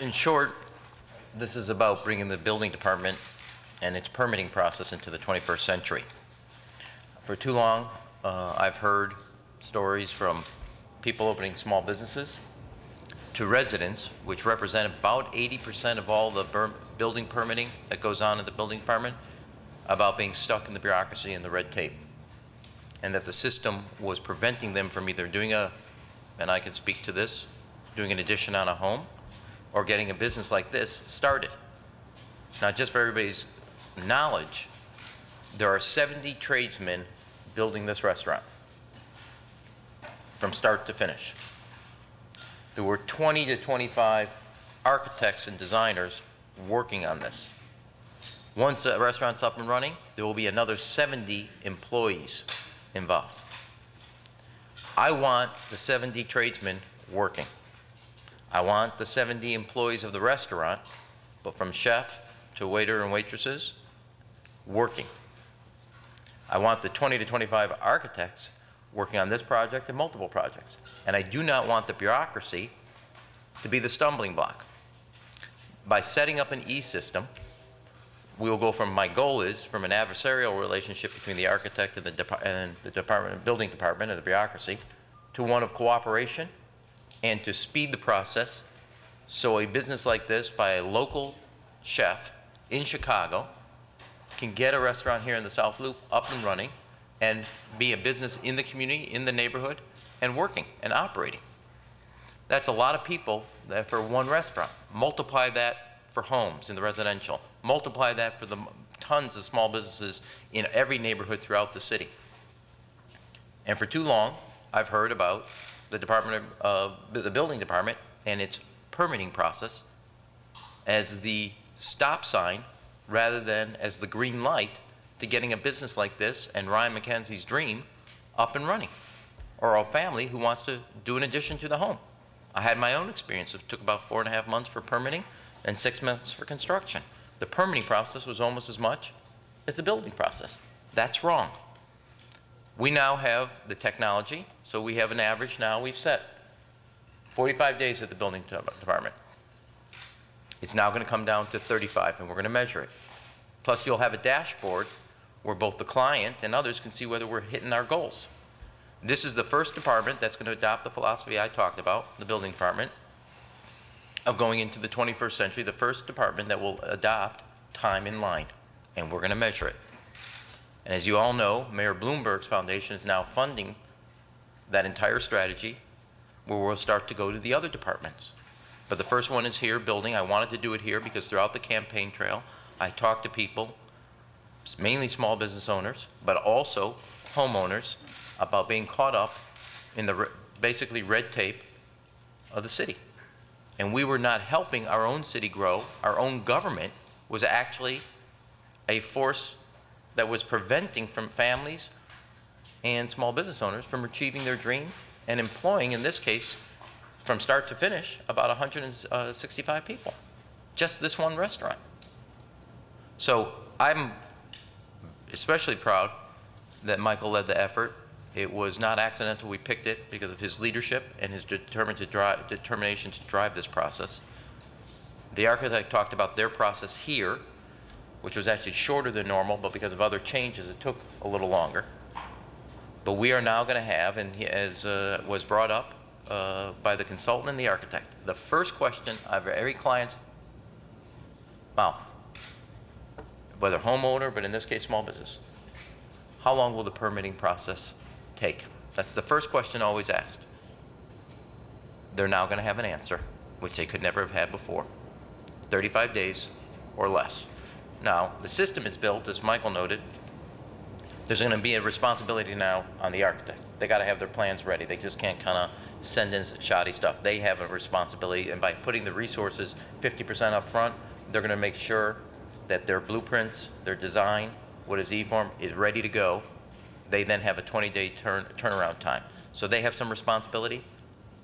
In short, this is about bringing the building department and its permitting process into the 21st century. For too long, I've heard stories from people opening small businesses to residents, which represent about 80% of all the building permitting that goes on in the building department, about being stuck in the bureaucracy and the red tape, and that the system was preventing them from either doing and I can speak to this, doing an addition on a home, or getting a business like this started. Now, just for everybody's knowledge, there are 70 tradesmen building this restaurant from start to finish. There were 20 to 25 architects and designers working on this. Once the restaurant's up and running, there will be another 70 employees involved. I want the 70 tradesmen working. I want the 70 employees of the restaurant, but from chef to waiter and waitresses, working. I want the 20 to 25 architects working on this project and multiple projects. And I do not want the bureaucracy to be the stumbling block. By setting up an e-system, we will go from, my goal is, from an adversarial relationship between the architect and the building department and the bureaucracy, to one of cooperation and to speed the process so a business like this by a local chef in Chicago can get a restaurant here in the South Loop up and running and be a business in the community, in the neighborhood, and working and operating. That's a lot of people for one restaurant. Multiply that for homes in the residential. Multiply that for the tons of small businesses in every neighborhood throughout the city. And for too long, I've heard about the the building department and its permitting process as the stop sign rather than as the green light to getting a business like this and Ryan McKenzie's dream up and running, or a family who wants to do an addition to the home. I had my own experience. It took about 4.5 months for permitting and 6 months for construction. The permitting process was almost as much as the building process. That's wrong. We now have the technology, so we have an average now we've set 45 days at the building department. It's now going to come down to 35, and we're going to measure it. Plus, you'll have a dashboard where both the client and others can see whether we're hitting our goals. This is the first department that's going to adopt the philosophy I talked about, the building department, of going into the 21st century, the first department that will adopt time in line, and we're going to measure it. And as you all know, Mayor Bloomberg's foundation is now funding that entire strategy, where we'll start to go to the other departments. But the first one is here, building. I wanted to do it here because throughout the campaign trail, I talked to people, mainly small business owners, but also homeowners, about being caught up in the basically red tape of the city. And we were not helping our own city grow. Our own government was actually a force that was preventing from families and small business owners from achieving their dream and employing, in this case, from start to finish, about 165 people. Just this one restaurant. So I'm especially proud that Michael led the effort. It was not accidental we picked it because of his leadership and his determination to drive this process. The architect talked about their process here, which was actually shorter than normal, but because of other changes, it took a little longer. But we are now going to have, and as was brought up by the consultant and the architect, the first question of every client's mouth, whether homeowner, but in this case, small business, how long will the permitting process take? That's the first question always asked. They're now going to have an answer, which they could never have had before. 35 days or less. Now, the system is built, as Michael noted. There's going to be a responsibility now on the architect. They got to have their plans ready. They just can't kind of send in shoddy stuff. They have a responsibility, and by putting the resources 50% up front, they're going to make sure that their blueprints, their design, what is E-form, is ready to go. They then have a 20-day turnaround time. So they have some responsibility,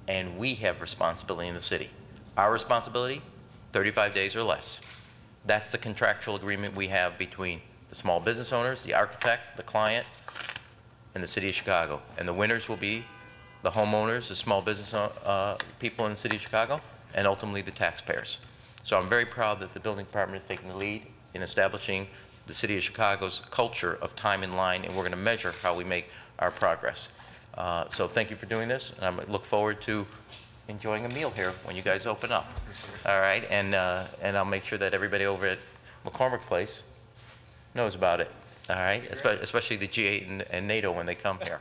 and we have responsibility in the city. Our responsibility, 35 days or less. That's the contractual agreement we have between the small business owners, the architect, the client, and the city of Chicago. And the winners will be the homeowners, the small business people in the city of Chicago, and ultimately the taxpayers. So I'm very proud that the building department is taking the lead in establishing the City of Chicago's culture of time in line, and we're going to measure how we make our progress. So thank you for doing this, and I look forward to enjoying a meal here when you guys open up. All right, and I'll make sure that everybody over at McCormick Place knows about it. All right, especially the G8 and NATO when they come here.